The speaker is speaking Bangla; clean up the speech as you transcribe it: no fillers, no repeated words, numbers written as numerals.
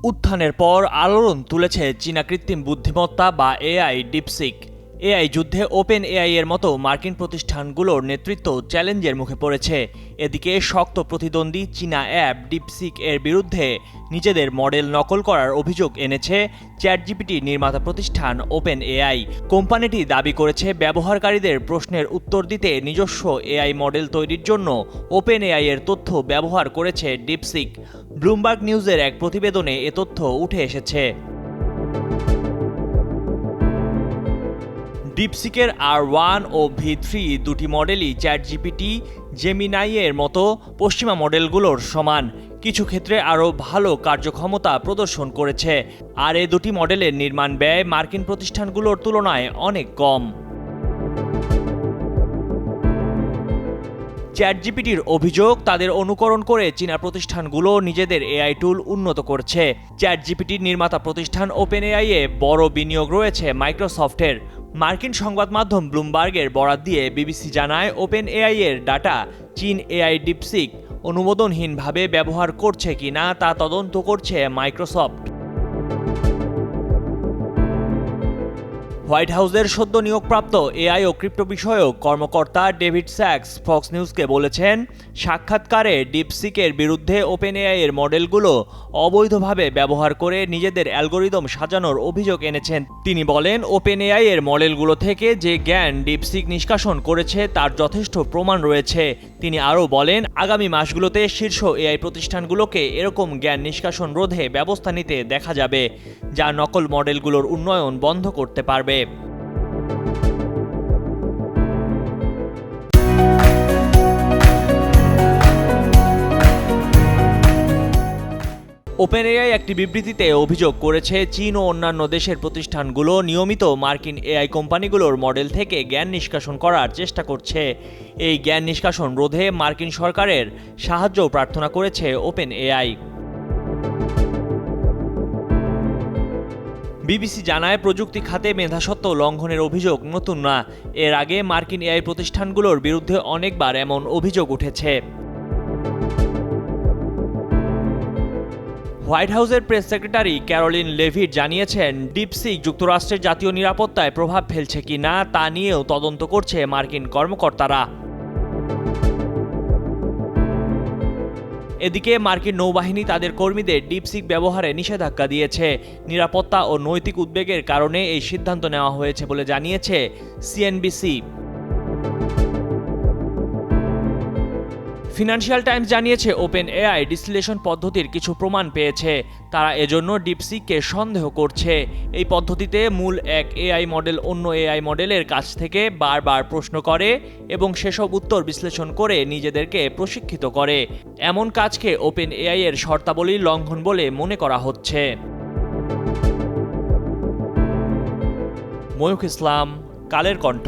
উত্থানের পর আলোড়ন তুলেছে চীনা কৃত্রিম বুদ্ধিমত্তা বা এআই ডিপসিক। এআই যুদ্ধে ওপেন এআই এর মতো মার্কিন প্রতিষ্ঠানগুলোর নেতৃত্ব চ্যালেঞ্জের মুখে পড়েছে। এদিকে শক্ত প্রতিদ্বন্দ্বী চীনা অ্যাপ ডিপসিক এর বিরুদ্ধে নিজেদের মডেল নকল করার অভিযোগ এনেছে চ্যাটজিপিটি নির্মাতা প্রতিষ্ঠান ওপেন এআই। কোম্পানিটি দাবি করেছে ব্যবহারকারীদের প্রশ্নের উত্তর দিতে নিজস্ব এআই মডেল তৈরির জন্য ওপেন এআই এর তথ্য ব্যবহার করেছে ডিপসিক। ব্লুমবার্গ নিউজের এক প্রতিবেদনে এ তথ্য উঠে এসেছে। ডিপসিকের R1 ও V3 দুটি মডেলই চ্যাটজিপিটি জেমিনাই এর মতো পশ্চিমা মডেলগুলোর সমান, কিছু ক্ষেত্রে আরও ভালো কার্যক্ষমতা প্রদর্শন করেছে। আর এ দুটি মডেলের নির্মাণ ব্যয় মার্কিন প্রতিষ্ঠানগুলোর তুলনায় অনেক কম। চ্যাটজিপিটির অভিযোগ, তাদের অনুকরণ করে চীনা প্রতিষ্ঠানগুলো নিজেদের এআই টুল উন্নত করছে। চ্যাটজিপিটির নির্মাতা প্রতিষ্ঠান ওপেন এআই এ বড় বিনিয়োগ রয়েছে মাইক্রোসফটের। মার্কিন সংবাদ মাধ্যম ব্লুমবার্গের বরাত দিয়ে বিবিসি জানায়, ওপেন এআই এর ডাটা চীন এআই ডিপসিক অনুমোদনহীনভাবে ব্যবহার করছে কিনা তা তদন্ত করছে মাইক্রোসফট। হোয়াইট হাউসের সদ্য নিয়োগপ্রাপ্ত এআই ও ক্রিপ্টো বিষয়ক কর্মকর্তা ডেভিড স্যাক্স ফক্স নিউজকে বলেছেন, সাক্ষাৎকারে ডিপসিকের বিরুদ্ধে ওপেন এআই এর মডেলগুলো অবৈধভাবে ব্যবহার করে নিজেদের অ্যালগোরিদম সাজানোর অভিযোগ এনেছেন। তিনি বলেন, ওপেন এআই এর মডেলগুলো থেকে যে জ্ঞান ডিপসিক নিষ্কাশন করেছে তার যথেষ্ট প্রমাণ রয়েছে। তিনি আরও বলেন, আগামী মাসগুলোতে শীর্ষ এআই প্রতিষ্ঠানগুলোকে এরকম জ্ঞান নিষ্কাশন রোধে ব্যবস্থা নিতে দেখা যাবে, যা নকল মডেলগুলোর উন্নয়ন বন্ধ করতে পারবে। ওপেন এআই একটি বিবৃতিতে অভিযোগ করেছে, চীন ও অন্যান্য দেশের প্রতিষ্ঠানগুলো নিয়মিত মার্কিন এআই কোম্পানিগুলোর মডেল থেকে জ্ঞান নিষ্কাশন করার চেষ্টা করছে। এই জ্ঞান নিষ্কাশন রোধে মার্কিন সরকারের সাহায্যও প্রার্থনা করেছে ওপেন এআই। বিবিসি জানায়, প্রযুক্তি খাতে মেধাস্বত্ব লঙ্ঘনের অভিযোগ নতুন না। এর আগে মার্কিন এআই প্রতিষ্ঠানগুলোর বিরুদ্ধে অনেকবার এমন অভিযোগ উঠেছে। হোয়াইট হাউসের প্রেস সেক্রেটারি ক্যারোলিন লেভিট জানিয়েছেন, ডিপসিক যুক্তরাষ্ট্রের জাতীয় নিরাপত্তায় প্রভাব ফেলছে কি না তা নিয়েও তদন্ত করছে মার্কিন কর্মকর্তারা। এদিকে মার্কিন নৌবাহিনী তাদের কর্মীদের ডিপসিক ব্যবহারে নিষেধাজ্ঞা দিয়েছে। নিরাপত্তা ও নৈতিক উদ্বেগের কারণে এই সিদ্ধান্ত নেওয়া হয়েছে বলে জানিয়েছে সিএনবিসি। ফিনান্সিয়াল টাইমস জানিয়েছে, ওপেন এআই ডিসটিলেশন পদ্ধতির কিছু প্রমাণ পেয়েছে। তারা এজন্য ডিপসিককে সন্দেহ করছে। এই পদ্ধতিতে মূল এক এআই মডেল অন্য এআই মডেলের কাছ থেকে বারবার প্রশ্ন করে এবং সেসব উত্তর বিশ্লেষণ করে নিজেদেরকে প্রশিক্ষিত করে। এমন কাজকে ওপেন এআই এর শর্তাবলী লঙ্ঘন বলে মনে করা হচ্ছে। ময়ূখ ইসলাম, কালের কণ্ঠ।